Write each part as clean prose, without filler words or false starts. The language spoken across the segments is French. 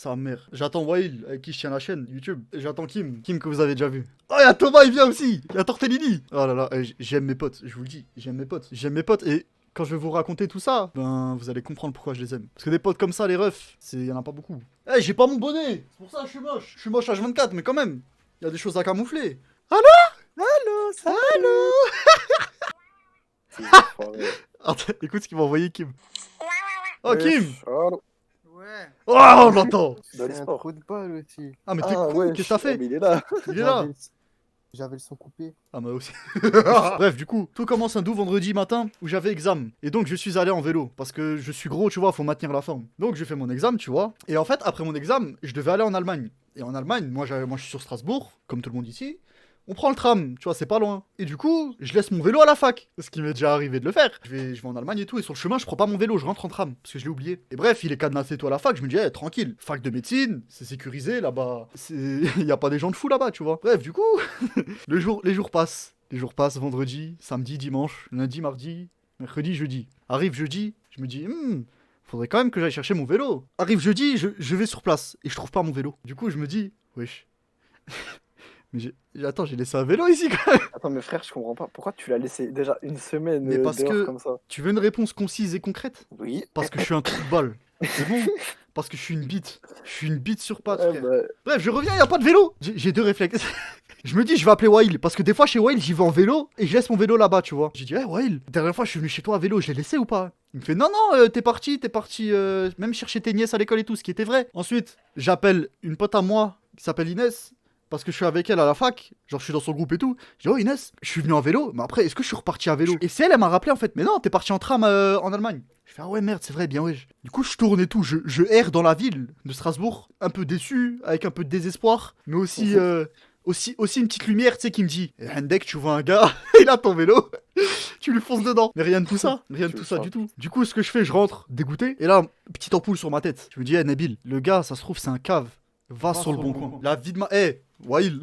Sa mère. J'attends Wail, avec qui je tiens la chaîne YouTube. Et j'attends Kim. Kim que vous avez déjà vu. Oh, y'a Thomas, il vient aussi. Y'a Tortellini. Oh là là, j'aime mes potes, je vous le dis. J'aime mes potes. J'aime mes potes et quand je vais vous raconter tout ça, ben vous allez comprendre pourquoi je les aime. Parce que des potes comme ça, les refs, y en a pas beaucoup. Eh, j'ai pas mon bonnet. C'est pour ça que je suis moche. Je suis moche H24, mais quand même, y a des choses à camoufler. Allô? Allô, ça Allô. Attends, écoute ce qu'il m'a envoyé Kim. Oh Kim. Ouais. Oh, on l'entend. C'est un trou de balle aussi. Ah mais t'es con, qu'est-ce que t'as fait? Mais il est là. Il est là. J'avais le son coupé. Ah moi aussi. Bref, du coup, tout commence un doux vendredi matin où j'avais examen. Et donc je suis allé en vélo parce que je suis gros, tu vois, faut maintenir la forme. Donc j'ai fait mon examen, tu vois. Et en fait, après mon examen, je devais aller en Allemagne. Et en Allemagne, moi je suis sur Strasbourg, comme tout le monde ici. On prend le tram, tu vois, c'est pas loin. Et du coup, je laisse mon vélo à la fac. Ce qui m'est déjà arrivé de le faire. Je vais en Allemagne et tout, et sur le chemin, je prends pas mon vélo, je rentre en tram, parce que je l'ai oublié. Et bref, il est cadenassé tout à la fac, je me dis, eh, tranquille, fac de médecine, c'est sécurisé là-bas. Il y a pas des gens de fou là-bas, tu vois. Bref, du coup, les jours passent. Les jours passent, vendredi, samedi, dimanche, lundi, mardi, mercredi, jeudi. Arrive jeudi, je me dis, faudrait quand même que j'aille chercher mon vélo. Arrive jeudi, je vais sur place, et je trouve pas mon vélo. Du coup, je me dis, wesh. Mais attends, j'ai laissé un vélo ici quand même. Attends, mais frère, je comprends pas. Pourquoi tu l'as laissé déjà une semaine Mais parce dehors que comme ça? tu veux une réponse concise et concrète? Oui. Parce que je suis un trou de balle. C'est bon? Parce que je suis une bite. Je suis une bite sur pattes, frère. Bah... Bref, je reviens, y a pas de vélo. J'ai deux réflexes. Je me dis, je vais appeler Wail. Parce que des fois, chez Wail, j'y vais en vélo et je laisse mon vélo là-bas, tu vois. J'ai dit, hey Wail, la dernière fois, je suis venu chez toi à vélo, je l'ai laissé ou pas? Il me fait, non, non, t'es parti même chercher tes nièces à l'école et tout, ce qui était vrai. Ensuite, j'appelle une pote à moi qui s'appelle Inès. Parce que je suis avec elle à la fac, genre je suis dans son groupe et tout. Je dis, oh Inès, je suis venu en vélo, mais après, est-ce que je suis reparti à vélo? Et c'est elle, elle m'a rappelé en fait, mais non, t'es parti en tram en Allemagne. Je fais, ah ouais, merde, c'est vrai, bien ouais. Du coup, je tourne et tout, je erre dans la ville de Strasbourg, un peu déçu, avec un peu de désespoir, mais aussi, aussi une petite lumière, tu sais, qui me dit, Hendek, tu vois un gars, il a ton vélo, tu lui fonces dedans. Mais rien de tout ça, rien de tout ça du tout. Du coup, ce que je fais, je rentre dégoûté, et là, petite ampoule sur ma tête. Je me dis, hey, Nabil, le gars, ça se trouve, c'est un cave. Va sur le bon coin. La vie de ma... Eh, Wail.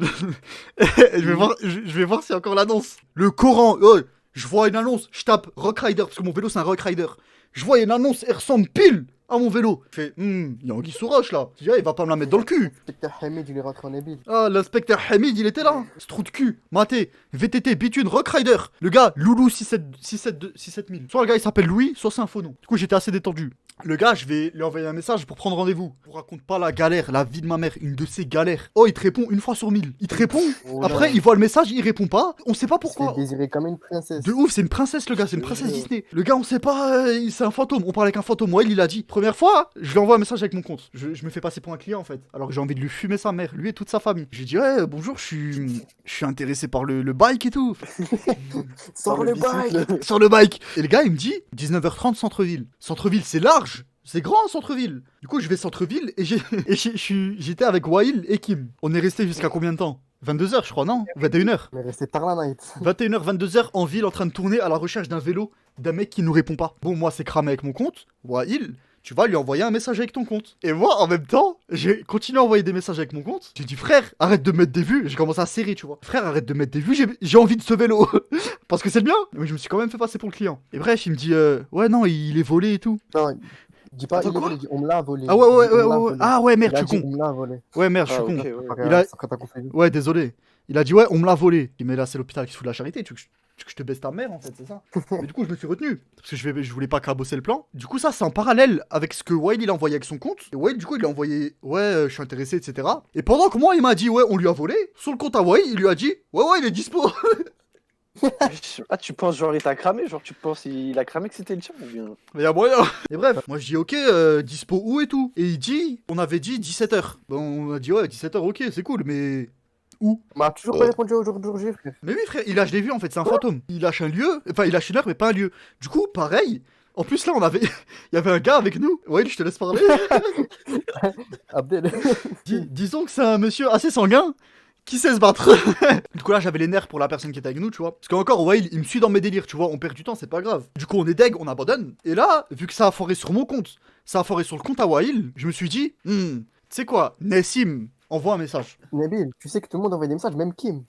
je vais voir s'il y a encore l'annonce. Le Coran. Oh, je vois une annonce. Je tape Rock Rider, parce que mon vélo, c'est un Rock Rider. Je vois une annonce, elle ressemble pile à mon vélo. Je fais, il y a Anguille sous roche, là. Je dis, il va pas me la mettre dans le cul. L'inspecteur Hamid, il est rentré en Nabil. Ah, l'inspecteur Hamid, il était là. Ce trou de cul. Maté, VTT, Bitune, Rock Rider. Le gars, Loulou 67000. Soit le gars, il s'appelle Louis, soit c'est un faux nom. Du coup, j'étais assez détendu. Le gars, je vais lui envoyer un message pour prendre rendez-vous. Je vous raconte pas la galère, la vie de ma mère, une de ces galères. Oh, il te répond une fois sur 1000. Il te répond, après il voit le message, il répond pas. On sait pas pourquoi. C'est désiré comme une princesse. De ouf, c'est une princesse le gars, c'est une princesse Disney. Le gars, on sait pas, c'est un fantôme. On parle avec un fantôme. Moi, il a dit. Première fois, je lui envoie un message avec mon compte. Je me fais passer pour un client en fait. Alors que j'ai envie de lui fumer sa mère, lui et toute sa famille. J'ai dit, ouais, bonjour, je suis intéressé par le bike et tout. Sur le bike. Sur le bike. Et le gars, il me dit, 19h30 centre-ville. Centre-ville, c'est large. C'est grand, centre-ville. Du coup, je vais centre-ville et j'étais avec Wail et Kim. On est resté jusqu'à combien de temps? 22h, je crois, non? 21h. On est resté par la night. 21h, 22h en ville en train de tourner à la recherche d'un vélo d'un mec qui nous répond pas. Bon, moi, c'est cramé avec mon compte. Wail, tu vas lui envoyer un message avec ton compte. Et moi, en même temps, j'ai continué à envoyer des messages avec mon compte. J'ai dit, frère, arrête de mettre des vues. J'ai commencé à serrer, tu vois. Frère, arrête de mettre des vues, j'ai envie de ce vélo. Parce que c'est le mien. Mais je me suis quand même fait passer pour le client. Et bref, il me dit, ouais, non, il est volé et tout. Non, dis pas, il est volé, dis, on me l'a volé. Ah ouais. Ah ouais, merde, je suis con. On me l'a volé. Ouais, merde, je suis con. Okay, ouais. Il a... Quand t'as confondu. Ouais, désolé. Il a dit, ouais, on me l'a volé. Mais là, c'est l'hôpital qui se fout de la charité. Tu veux que je te baisse ta mère, en fait, c'est ça? Mais du coup, je me suis retenu. Parce que je voulais pas cabosser le plan. Du coup, ça, c'est en parallèle avec ce que Wail, il a envoyé avec son compte. Et Wail, du coup, il a envoyé, ouais, je suis intéressé, etc. Et pendant que moi, il m'a dit, ouais, on lui a volé. Sur le compte à Wail, il lui a dit, ouais, il est dispo. Ah, tu penses genre il t'a cramé? Genre tu penses il a cramé que c'était le tien ou bien? Mais y'a moyen. Et bref, moi je dis ok, dispo où et tout. Et il dit, on avait dit 17h. Bon, on a dit ouais, 17h, ok, c'est cool, mais où? M'a toujours pas répondu au jour J, frère. Mais oui, frère, je l'ai vu en fait, c'est un fantôme. Il lâche un lieu, enfin il lâche une heure, mais pas un lieu. Du coup, pareil. En plus là, il y avait un gars avec nous. Ouais, je te laisse parler. Abdel. Disons que c'est un monsieur assez sanguin. Qui sait se battre? Du coup là j'avais les nerfs pour la personne qui était avec nous, tu vois. Parce qu'encore Wail il me suit dans mes délires, tu vois, on perd du temps, c'est pas grave. Du coup on est deg, on abandonne. Et là, vu que ça a foiré sur mon compte, ça a foiré sur le compte à Wail, je me suis dit, tu sais quoi, Nessim, envoie un message. Nabil, tu sais que tout le monde envoie des messages, même Kim.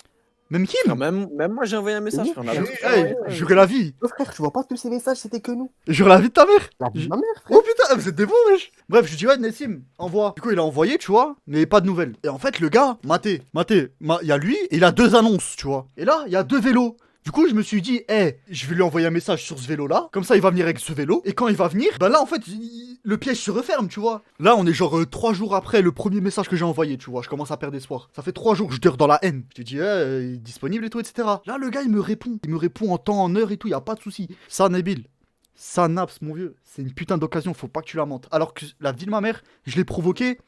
Même Kim. Frère, même moi, j'ai envoyé un message. Oui, Frère, on a Hey, tous envoyé, J'aurais la vie. Oh, frère, tu vois pas tous ces messages, c'était que nous. J'aurais la vie de ta mère. La vie de ma mère, frère. Oh putain, vous êtes des bons, wesh. Bref, je lui dis, ouais, Nessim, envoie. Du coup, il a envoyé, tu vois, mais pas de nouvelles. Et en fait, le gars, il y a lui et il a 2 annonces, tu vois. Et là, il y a 2 vélos. Du coup, je me suis dit, je vais lui envoyer un message sur ce vélo-là. Comme ça, il va venir avec ce vélo. Et quand il va venir, bah là, en fait, le piège se referme, tu vois. Là, on est genre 3 jours après le premier message que j'ai envoyé, tu vois. Je commence à perdre espoir. Ça fait 3 jours que je dors dans la haine. Je te dis, il est disponible et tout, etc. Là, le gars, il me répond. Il me répond en temps, en heure et tout, y a pas de souci. Ça, Nabil. Ça, Naps, mon vieux. C'est une putain d'occasion, faut pas que tu la mentes. Alors que la vie de ma mère, je l'ai provoqué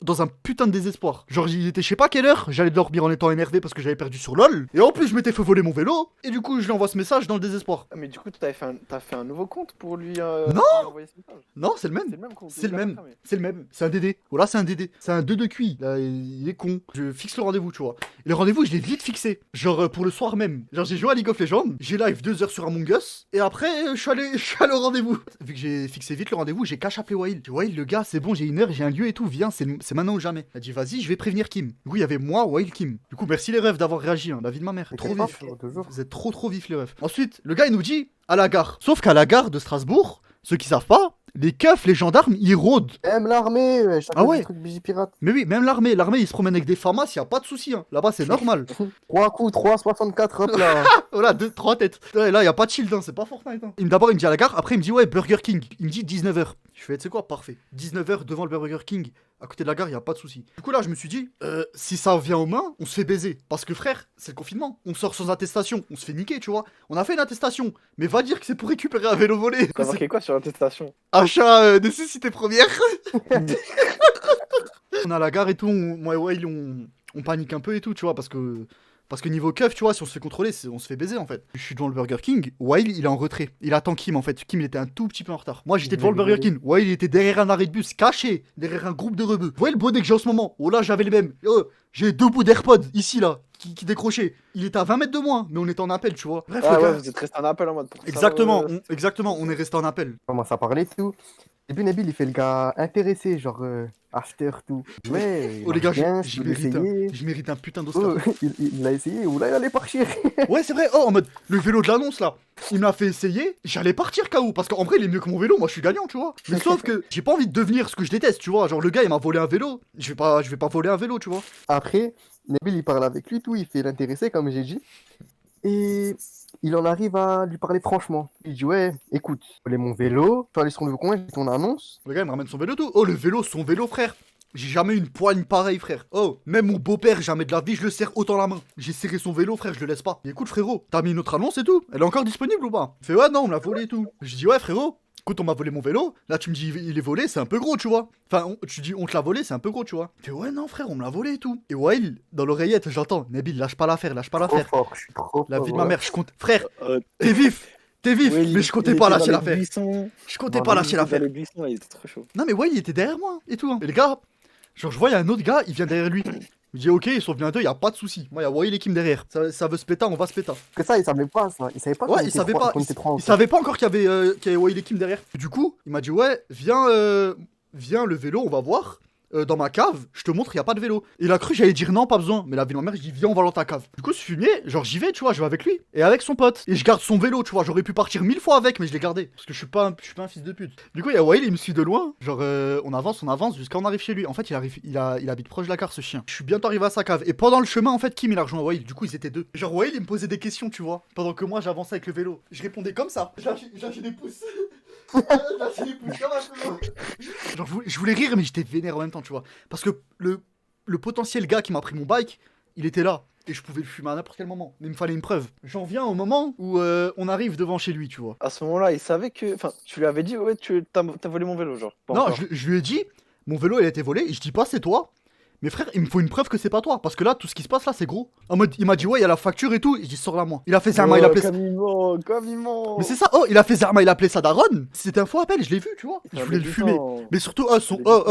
dans un putain de désespoir. Genre, il était je sais pas quelle heure, j'allais dormir en étant énervé parce que j'avais perdu sur LoL. Et en plus, je m'étais fait voler mon vélo. Et du coup, je lui envoie ce message dans le désespoir. Ah, mais du coup, t'as fait un nouveau compte pour lui, Non. lui envoyer ce message. Non, c'est le C'est même. le même compte. C'est le il l'a même. cramé. C'est le même. C'est un DD. Voilà, c'est un DD. C'est un 2 de QI. Là, il est con. Je fixe le rendez-vous, tu vois. Et le rendez-vous, je l'ai vite fixé. Genre, pour le soir même. Genre, j'ai joué à League of Legends. J'ai live 2 heures sur Among Us. Et après, je suis allé au rendez-vous. Vu que j'ai fixé vite le rendez-vous, j'ai cash appelé Wail. J'ai dit, Wail, le gars, c'est bon, j'ai une heure, j'ai un lieu et tout. Viens, c'est maintenant ou jamais. Il a dit, vas-y, je vais prévenir Kim. Du coup, il y avait moi, Wail, Kim. Du coup, merci les refs d'avoir réagi. Hein. La vie de ma mère. Mais Trop t'es pas, vif. frère, toujours. Vous êtes trop vifs, les refs. Ensuite, le gars, il nous dit, à la gare. Sauf qu'à la gare de Strasbourg, ceux qui savent pas, les keufs, les gendarmes, ils rôdent. Même l'armée, Ah ouais. des trucs Vigipirate. Mais oui, même l'armée, ils se promènent avec des FAMAS, y a pas de souci. Hein. Là-bas, c'est normal. 3 coups, 3,64, hop là. Voilà, 3 têtes. Ouais, là, y a pas de shield, hein, c'est pas Fortnite. Hein. D'abord, il me dit à la gare, après, il me dit, ouais, Burger King. Il me dit 19h. Je fais, tu sais quoi, parfait. 19h devant le Burger King, à côté de la gare, y a pas de souci. Du coup, là, je me suis dit, si ça vient aux mains, on se fait baiser. Parce que, frère, c'est le confinement. On sort sans attestation, on se fait niquer, tu vois. On a fait une attestation, mais va dire que c'est pour récupérer un vélo volé. T'as marqué quoi sur l'attestation? Achat nécessité première. On est à la gare et tout, moi et Wail, on panique un peu et tout, tu vois, parce que niveau keuf, tu vois, si on se fait contrôler, on se fait baiser en fait. Je suis devant le Burger King, Wail il est en retrait. Il attend Kim en fait. Kim il était un tout petit peu en retard. Moi j'étais devant le Burger King. Wail il était derrière un arrêt de bus, caché, derrière un groupe de rebeux. Vous voyez le bonnet que j'ai en ce moment? Oh là j'avais le même. Oh, j'ai 2 bouts d'AirPods ici là, qui décrochaient. Il était à 20 mètres de moi, mais on était en appel, tu vois. Bref, Ah le ouais, gars- vous êtes resté en appel en mode pour ça, Exactement, exactement, on est resté en appel. On commence à parler tout. Et puis Nabil, il fait le gars intéressé, genre after tout. Ouais, Oh les gars, bien, je je peux mérite l'essayer. je mérite un putain d'Oscar. Oh, il l'a essayé, ou là il allait partir. Ouais, c'est vrai. Oh, en mode, le vélo de l'annonce là, il m'a fait essayer. J'allais partir KO parce qu'en vrai, il est mieux que mon vélo. Moi, je suis gagnant, tu vois. Mais sauf que j'ai pas envie de devenir ce que je déteste, tu vois. Genre, le gars, il m'a volé un vélo. Je vais pas voler un vélo, tu vois. Après, Nabil il parle avec lui, tout, il fait l'intéressé, comme j'ai dit. Et il en arrive à lui parler franchement. Il dit ouais, écoute, voler mon vélo, tu vas aller sur le coin, j'ai ton annonce. Le gars, il me ramène son vélo, tout. Oh, le vélo, son vélo, frère. J'ai jamais eu une poigne pareille, frère. Oh, même mon beau-père, jamais de la vie, je le serre autant la main. J'ai serré son vélo, frère, je le laisse pas. Et écoute, frérot, t'as mis une autre annonce et tout. Elle est encore disponible ou pas? Il fait ouais, non, on me l'a volé et tout. Je dis ouais, frérot. Écoute, on m'a volé mon vélo. Là, tu me dis, il est volé, c'est un peu gros, tu vois. Enfin, tu dis, on te l'a volé, c'est un peu gros, tu vois. Il fait, ouais, non, frère, on me l'a volé et tout. Et Wail, dans l'oreillette, j'entends, Nabil, lâche pas l'affaire, lâche pas Trop l'affaire. fort, je suis trop La fort, vie de ma ouais. mère, je compte. Frère, t'es vif, mais je comptais pas lâcher l'affaire. Je comptais pas lâcher l'affaire. Les buissons, il était trop chaud. Non, mais Wail, il était derrière moi et tout. Hein. Et les gars, genre, je vois, il y a un autre gars, il vient derrière lui. Je me dis, ok, ils sont venus à 2, y a pas de souci. Moi, y a Wail et Kim derrière. Ça veut se péter, on va se péter. Que ça, il savait pas ça. Il savait pas Ouais, qu'on il était savait trois- pas. qu'on était trois en Il fait. savait pas encore qu'il y avait Wail et Kim derrière. Du coup, il m'a dit, ouais, viens le vélo, on va voir. Dans ma cave, je te montre, il y a pas de vélo. Il a cru, j'allais dire non, pas besoin. Mais la vie de ma mère, je dis, viens, on va dans ta cave. Du coup, ce fumier, genre, j'y vais, tu vois, je vais avec lui. Et avec son pote. Et je garde son vélo, tu vois. J'aurais pu partir 1000 fois avec, mais je l'ai gardé. Parce que je suis pas un fils de pute. Du coup, il y a Wail, il me suit de loin. Genre, on avance, jusqu'à on arrive chez lui. En fait, il habite proche de la gare, ce chien. Je suis bientôt arrivé à sa cave. Et pendant le chemin, en fait, Kim, il a rejoint Wail. Du coup, ils étaient 2. Genre, Wail, il me posait des questions, tu vois. Pendant que moi, j'avançais avec le vélo. Je répondais comme ça. J'ai des pouces. J'ai des pouces comme un peu. Genre, je voulais rire, mais j'étais vénère en même temps, tu vois. Parce que le potentiel gars qui m'a pris mon bike, il était là. Et je pouvais le fumer à n'importe quel moment. Mais il me fallait une preuve. J'en viens au moment où on arrive devant chez lui, tu vois. À ce moment-là, il savait que. Enfin, tu lui avais dit, ouais, t'as volé mon vélo, genre. Pas Non, encore. je lui ai dit, mon vélo, il a été volé. Et je dis pas, c'est toi. Mais frère, il me faut une preuve que c'est pas toi. Parce que là, tout ce qui se passe là, c'est gros. En mode, il m'a dit, ouais, il y a la facture et tout. Et je dis, sors-la moi. Il a fait Zerma, il a appelé ça. Comme il ment, comme il ment. Mais c'est ça, oh, il a fait Zerma, il a appelé ça Daron. C'était un faux appel, je l'ai vu, tu vois. Je Enfin, voulais le mais fumer. putain. Mais surtout,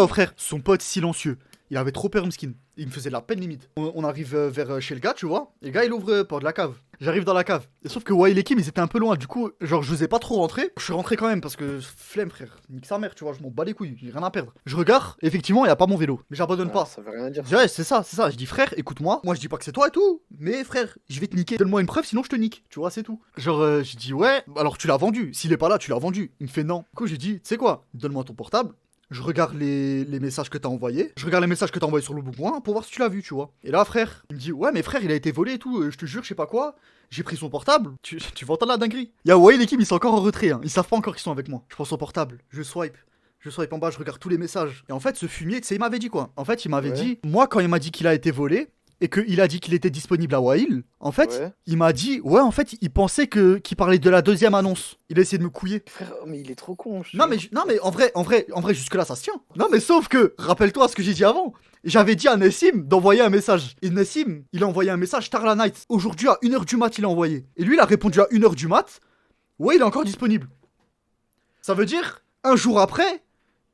frère, son pote silencieux. Il avait trop peur, Mskin. Il me faisait de la peine limite. On arrive vers chez le gars, tu vois. Et le gars, il ouvre porte de la cave. J'arrive dans la cave. Et sauf que Wael et Kim, ils étaient un peu loin. Du coup, genre, je n'osais pas trop rentrer. Je suis rentré quand même parce que flemme, frère. Nique sa mère, tu vois. Je m'en bats les couilles. J'ai rien à perdre. Je regarde. Effectivement, il n'y a pas mon vélo. Mais j'abandonne pas. Ça veut rien dire. Je dis, ouais, c'est ça, c'est ça. Je dis, frère, écoute-moi. Moi, je dis pas que c'est toi et tout. Mais frère, je vais te niquer. Donne-moi une preuve, sinon je te nique. Tu vois, c'est tout. Genre, je dis, ouais, alors tu l'as vendu. S'il est pas là, tu l'as vendu. Il me fait non. Du coup, j'ai dit, tu sais quoi, donne-moi ton portable. Je regarde les messages que t'as envoyés. Je regarde les messages que t'as envoyés sur le bon coin pour voir si tu l'as vu, tu vois. Et là, frère, il me dit, ouais, mais frère, il a été volé et tout. Je te jure, je sais pas quoi. J'ai pris son portable. Tu vas entendre la dinguerie. Y'a Wael et Kim, ils sont encore en retrait. Hein. Ils savent pas encore qu'ils sont avec moi. Je prends son portable. Je swipe en bas, je regarde tous les messages. Et en fait, ce fumier, tu sais, il m'avait dit quoi. En fait, il m'avait Ouais. dit, moi, quand il m'a dit qu'il a été volé et qu'il a dit qu'il était disponible à Wael, en fait, Ouais. il m'a dit, ouais, en fait, il pensait qu'il parlait de la deuxième annonce. Il a essayé de me couiller. Frère, mais il est trop con. je te Non jure. mais, non mais en vrai, jusque-là ça se tient. Non mais sauf que, rappelle-toi ce que j'ai dit avant. J'avais dit à Nessim d'envoyer un message. Et Nessim, il a envoyé un message tard la night. Aujourd'hui à 1h du mat, il a envoyé. Et lui, il a répondu à 1h du mat. Ouais, il est encore disponible. Ça veut dire, un jour après,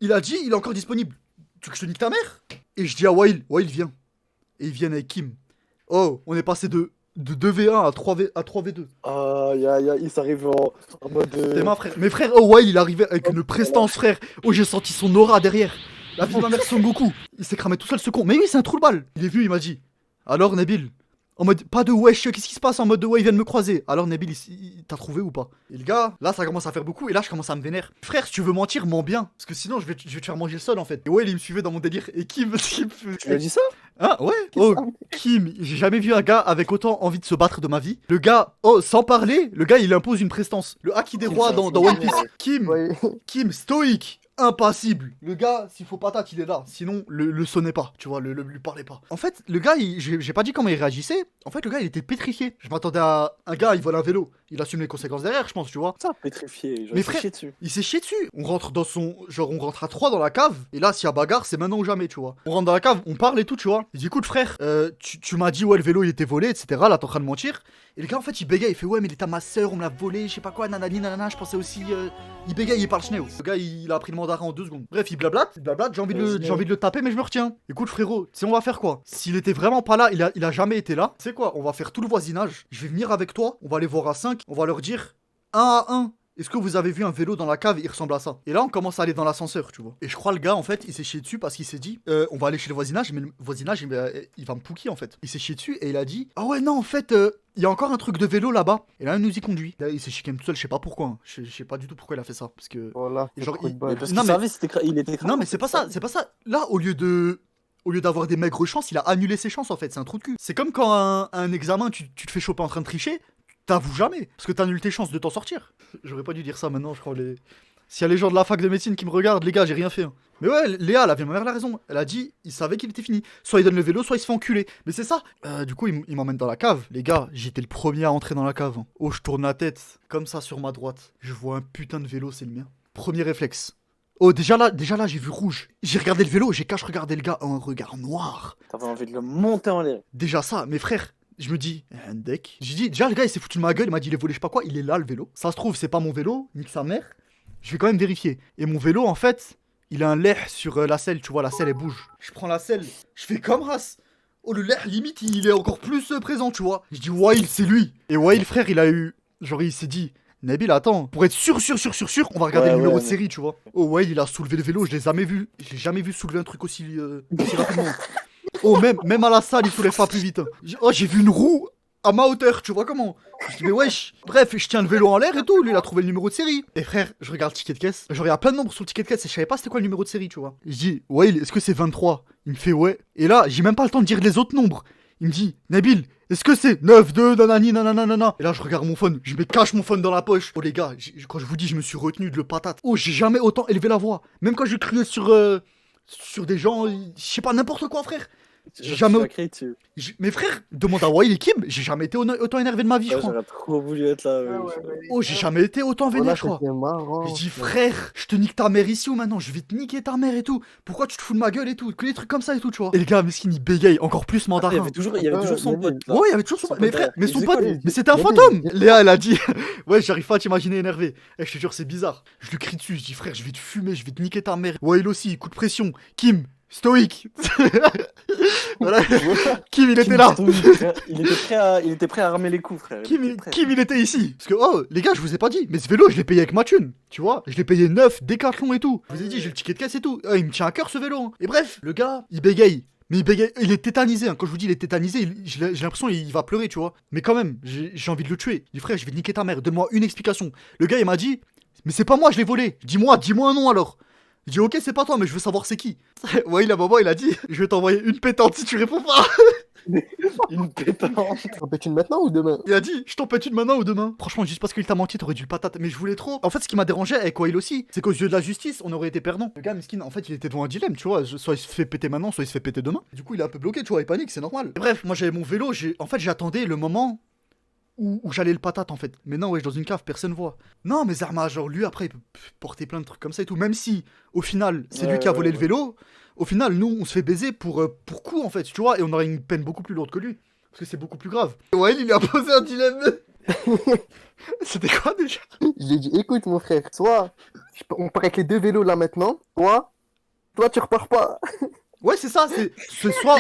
il a dit, il est encore disponible. Tu veux que je te nique ta mère? Et je dis à Wael, Wael vient. Et ils viennent avec Kim. Oh, on est passé de 2v1 à 3v2. Aïe, aïe, aïe, il s'arrive en mode. C'était ma frère. Mes frères, oh ouais, il arrivait avec une prestance, frère. Oh, j'ai senti son aura derrière. La vie de ma mère, Son Goku. Il s'est cramé tout seul, ce con. Mais oui, c'est un trou de balle. Il est venu, il m'a dit. Alors, Nabil, en mode, pas de wesh, qu'est-ce qui se passe en mode de ouais, il vient de me croiser. Alors, Nabil, t'as trouvé ou pas? Et le gars, là, ça commence à faire beaucoup. Et là, je commence à me vénère. Frère, si tu veux mentir, mens bien. Parce que sinon, je vais te faire manger le sol, en fait. Et ouais, il me suivait dans mon délire. Et Kim, Tu lui as dit ça? ah ouais. Oh, Kim, j'ai jamais vu un gars avec autant envie de se battre de ma vie. Le gars, oh, sans parler, le gars, il impose une prestance. Le Haki des Kim, rois c'est un dans fou. One Piece. Kim, Ouais. Kim, stoïque, impassible. Le gars, s'il faut patate, il est là. Sinon, le sonnez pas, tu vois, lui parlez pas. En fait, le gars, j'ai pas dit comment il réagissait. En fait, le gars, il était pétrifié. Je m'attendais à un gars, il vole un vélo. Il assume les conséquences derrière, je pense, tu vois. Ça, pétrifié. Genre, Mais il s'est frère- chié dessus. Il s'est chié dessus. On rentre dans son. Genre, on rentre à 3 dans la cave. Et là, s'il y a bagarre, c'est maintenant ou jamais, tu vois. On rentre dans la cave, on parle et tout, tu vois. Il dit, écoute, frère, tu m'as dit, ouais, le vélo, il était volé, etc. Là, t'es en train de mentir. Et le gars, en fait, il bégaye. Il fait, ouais, mais il était à ma soeur, on me l'a volé, je sais pas quoi, nanani, nanana. Je pensais aussi. Il bégaye, il parle schnéo. Le gars, il a appris le mandarin en 2 secondes. Bref, il blablate. J'ai envie, j'ai envie de le taper, mais je me retiens. Écoute, frérot, tu sais, on va faire quoi? S'il était vraiment pas là, il a jamais été là. Tu sais quoi? On va faire tout le voisinage. Je vais venir avec toi. On va aller voir à 5. On va leur dire 1 à 1. Est-ce que vous avez vu un vélo dans la cave? Il ressemble à ça. Et là, on commence à aller dans l'ascenseur, tu vois. Et je crois le gars, en fait, il s'est chié dessus parce qu'il s'est dit, on va aller chez le voisinage, mais le voisinage, il va me pouquer, en fait. Il s'est chié dessus et il a dit, ah ouais, non, en fait, il y a encore un truc de vélo là-bas. Et là, il nous y conduit. Là, il s'est chié quand même tout seul, je sais pas pourquoi. Hein. Je sais pas du tout pourquoi il a fait ça. Parce que. Voilà. Genre, Trop de il- balles. Parce Non, qu'il mais- savait, il était Non, mais c'est pas ça, c'est pas ça. Là, au lieu d'avoir des maigres chances, il a annulé ses chances, en fait. C'est un trou de cul. C'est comme quand un examen, tu te fais choper en train de tricher. T'avoues jamais, parce que t'annules tes chances de t'en sortir. J'aurais pas dû dire ça maintenant, je crois. S'il y a les gens de la fac de médecine qui me regardent, les gars, j'ai rien fait. Hein. Mais ouais, Léa, la vieille mère, elle a raison. Elle a dit, il savait qu'il était fini. Soit il donne le vélo, soit il se fait enculer. Mais c'est ça. Du coup, il m'emmène dans la cave. Les gars, j'étais le premier à entrer dans la cave. Hein. Oh, je tourne la tête, comme ça sur ma droite. Je vois un putain de vélo, c'est le mien. Premier réflexe. Oh, déjà là, j'ai vu rouge. J'ai regardé le vélo, j'ai caché regardé le gars, un regard noir. T'avais envie de le monter en l'air. Déjà ça, mes frères, je me dis, un deck. J'ai dit, déjà le gars il s'est foutu de ma gueule, il m'a dit il est volé, je sais pas quoi, il est là le vélo. Ça se trouve, c'est pas mon vélo, nique sa mère. Je vais quand même vérifier. Et mon vélo, en fait, il a un lait sur la selle, tu vois, la selle elle bouge. Je prends la selle, je fais comme race. Oh, le lait, limite, il est encore plus présent, tu vois. Je dis, Wael, c'est lui. Et Wael, frère, il a eu. Genre, il s'est dit, Nabil, attends, pour être sûr, on va regarder Ouais, le numéro ouais, de série, tu vois. Oh, Wael, il a soulevé le vélo, je l'ai jamais vu. J'ai jamais vu soulever un truc aussi rapidement. Oh, même à la salle, il soulève pas plus vite. Hein. Oh, j'ai vu une roue à ma hauteur, tu vois comment? Je dis, mais wesh. Bref, je tiens le vélo en l'air et tout. Lui, il a trouvé le numéro de série. Et frère, je regarde le ticket de caisse. Genre, il y a plein de nombres sur le ticket de caisse et je savais pas c'était quoi le numéro de série, tu vois. Je dis, Wael, est-ce que c'est 23? Il me fait, ouais. Et là, j'ai même pas le temps de dire les autres nombres. Il me dit, Nabil, est-ce que c'est 9-2, nanani, nanana? Et là, je regarde mon phone. Je me cache mon phone dans la poche. Oh, les gars, quand je vous dis, je me suis retenu de le patate. Oh, j'ai jamais autant élevé la voix. Même quand je criais sur des gens, je sais pas, n'importe quoi, frère. J'ai jamais- Tu vas crier dessus. Mes frères, demande à Wael et Kim, j'ai jamais été autant énervé de ma vie, je Ouais, crois. j'aurais trop voulu être là. Oh, j'ai jamais été autant vénère, Voilà, je crois. c'était marrant. Je dis, frère, je te nique ta mère ici ou maintenant, je vais te niquer ta mère et tout. Pourquoi tu te fous de ma gueule et tout? Que des trucs comme ça et tout, tu vois. Et le gars, mesquin, il bégaye encore plus Il y mandarin. avait toujours son Ouais, pote. là. Ouais, il y avait toujours son Son pote. Mais pote frère, mais derrière. son Il pote, faisait quoi, mais c'était un Il fantôme. faisait- Léa, elle a dit, ouais, j'arrive pas à t'imaginer énervé. Eh, je te jure, c'est bizarre. Je lui crie dessus, je dis, frère, je vais te fumer, je vais te niquer ta mère. Ouais, il aussi, coup de pression. Kim, stoïque. Voilà. Kim, il était là. Il était prêt à armer les coups, frère. Kim, il était ici. Parce que, oh, les gars, je vous ai pas dit, mais ce vélo, je l'ai payé avec ma thune. Tu vois, je l'ai payé neuf, Décathlon et tout. Je vous ai dit, j'ai le ticket de caisse et tout. Il me tient à cœur ce vélo. Hein. Et bref, le gars, il bégaye. Mais il bégaye, il est tétanisé. Hein. Quand je vous dis, il est tétanisé, j'ai l'impression qu'il va pleurer, tu vois. Mais quand même, j'ai envie de le tuer. Il dit, frère, je vais niquer ta mère. Donne-moi une explication. Le gars, il m'a dit, mais c'est pas moi, je l'ai volé. Dis-moi un nom alors. Je dis, ok, c'est pas toi, mais je veux savoir c'est qui. Ouais, la maman, il a dit, je vais t'envoyer une pétante si tu réponds pas. Une pétante. Tu en pètes une maintenant ou demain? Il a dit, je t'en pète une maintenant ou demain. Franchement, juste parce qu'il t'a menti, t'aurais dû le patate. Mais je voulais trop. En fait, ce qui m'a dérangé avec Wail aussi, c'est qu'aux yeux de la justice, on aurait été perdant. Le gars, miskin, en fait, il était devant un dilemme, tu vois. Soit il se fait péter maintenant, soit il se fait péter demain. Du coup, il est un peu bloqué, tu vois, il panique, c'est normal. Et bref, moi j'avais mon vélo, en fait, j'attendais le moment où j'allais le patate en fait. Mais non, ouais, dans une cave, personne voit. Non, mais Zarma, genre lui après, il peut porter plein de trucs comme ça et tout. Même si, au final, c'est lui qui a volé le vélo, au final, nous, on se fait baiser pour coup en fait, tu vois, et on aurait une peine beaucoup plus lourde que lui. Parce que c'est beaucoup plus grave. Ouais, il lui a posé un dilemme. C'était quoi déjà? Je lui ai dit, écoute mon frère, soit on part avec les deux vélos là maintenant, toi tu repars pas. Ouais, c'est ça, c'est soit.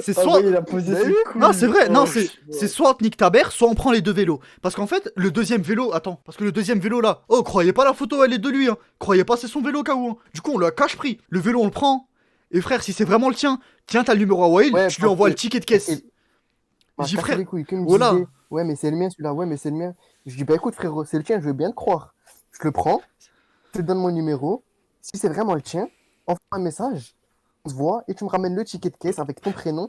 C'est Ah soit. ouais, il a posé ses couilles. Non, c'est vrai, Oh, non, c'est soit on te nique ta mère, soit on prend les deux vélos. Parce qu'en fait, le deuxième vélo, attends, parce que le deuxième vélo là, oh, croyez pas la photo, elle est de lui, hein. Croyez pas, c'est son vélo, Kaou. Hein. Du coup, on l'a cache pris. Le vélo, on le prend. Et frère, si c'est vraiment le tien, tiens, t'as le numéro à Wail, Ouais, je lui envoie le ticket de caisse. J'ai Casse frère. les couilles, que me Voilà. disait, ouais mais c'est le mien celui-là, ouais mais c'est le mien. Je dis bah écoute frérot, c'est le tien, je veux bien te croire. Je le prends, je te donne mon numéro. Si c'est vraiment le tien, envoie un message, on se voit et tu me ramènes le ticket de caisse avec ton prénom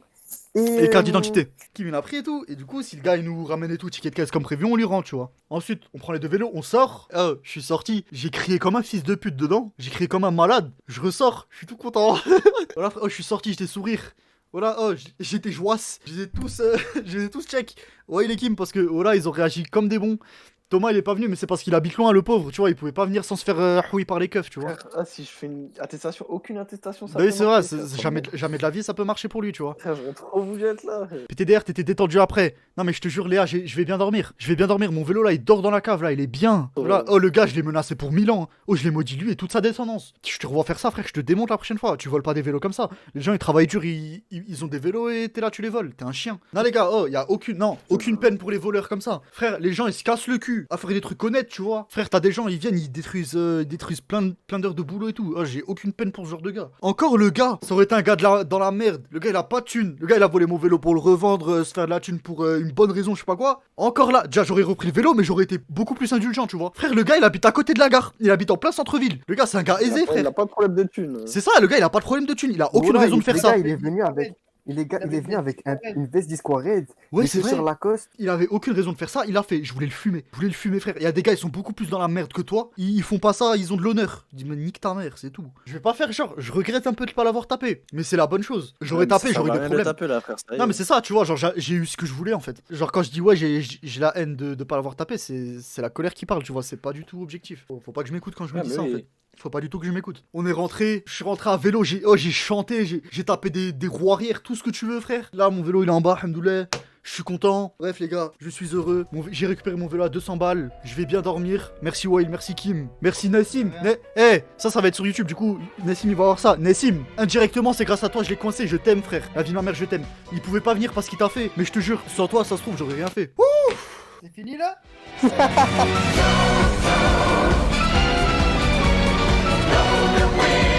Et carte d'identité. Qui vient pris et tout. Et du coup, si le gars il nous ramène et tout, ticket de caisse comme prévu, on lui rend, tu vois. Ensuite, on prend les deux vélos, on sort. Je suis sorti. J'ai crié comme un fils de pute dedans. J'ai crié comme un malade. Je ressors. Je suis tout content. Voilà, frère. Je suis sorti, j'étais sourire. Voilà, j'étais joasse. Je les ai tous check. Ouais, il est Kim parce que voilà, ils ont réagi comme des bons. Thomas il est pas venu, mais c'est parce qu'il habite loin, le pauvre, tu vois, il pouvait pas venir sans se faire houiller par les keufs, tu vois. Ah, si je fais une attestation, aucune attestation, ça Bah oui, peut c'est vrai, marcher, ça, jamais de la vie ça peut marcher pour lui, tu vois. Frère, j'aurais trop voulu être là. PTDR, t'étais détendu après. Non, mais je te jure, Léa, je vais bien dormir. Je vais bien dormir. Mon vélo là, il dort dans la cave là, il est bien. Voilà. Oh, le gars, je l'ai menacé pour 1000 ans. Oh, je l'ai maudit lui et toute sa descendance. Je te revois faire ça, frère, je te démonte la prochaine fois. Tu voles pas des vélos comme ça. Les gens, ils travaillent dur, ils ont des vélos et t'es là, tu les voles. T'es un chien. Non, les gars, y a aucune peine pour les voleurs comme ça. Frère, les gens, ils se cassent le cul à faire des trucs honnêtes, tu vois. Frère, t'as des gens, ils viennent, ils détruisent plein d'heures de boulot et tout. Oh, j'ai aucune peine pour ce genre de gars. Encore le gars, ça aurait été un gars dans la merde. Le gars, il a pas de thune. Le gars, il a volé mon vélo pour le revendre, se faire de la thune pour une bonne raison, je sais pas quoi. Encore là, déjà, j'aurais repris le vélo, mais j'aurais été beaucoup plus indulgent, tu vois. Frère, le gars, il habite à côté de la gare. Il habite en plein centre-ville. Le gars, c'est un gars aisé, Il frère. a pas de problème de thunes. C'est ça, le gars, il a pas de problème de thune. Il a aucune Voilà, raison de faire ça. Gars, il est venu avec. Il est venu avec une veste Discord, Ouais, des c'est vrai. chaussures Lacoste. Il avait aucune raison de faire ça, il a fait. Je voulais le fumer, frère. Il y a des gars, ils sont beaucoup plus dans la merde que toi. Ils font pas ça, ils ont de l'honneur. Je dis, mais nique ta mère, c'est tout. Je vais pas faire genre, je regrette un peu de pas l'avoir tapé. Mais c'est la bonne chose. J'aurais tapé, j'aurais eu des problèmes. Tapé, là, frère, ça y est. Non, mais c'est ça, tu vois, genre, j'ai eu ce que je voulais en fait. Genre, quand je dis ouais, j'ai la haine de pas l'avoir tapé, c'est la colère qui parle, tu vois, c'est pas du tout objectif. Faut pas que je m'écoute quand je me Ah, dis mais ça en oui. fait. Faut pas du tout que je m'écoute. On est rentré, je suis rentré à vélo, j'ai chanté, j'ai tapé des roues arrière, tout ce que tu veux, frère. Là, mon vélo il est en bas, alhamdoulilah. Je suis content. Bref, les gars, je suis heureux. J'ai récupéré mon vélo à 200 balles. Je vais bien dormir. Merci Wail, merci Kim. Merci Nassim. Ça va être sur YouTube. Du coup, Nassim, il va voir ça. Nassim, indirectement, c'est grâce à toi, je l'ai coincé. Je t'aime, frère. La vie de ma mère, je t'aime. Il pouvait pas venir parce qu'il t'a fait. Mais je te jure, sans toi, ça se trouve, j'aurais rien fait. C'est fini là? Know the way.